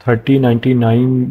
1399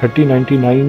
1399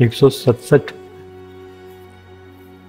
167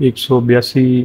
182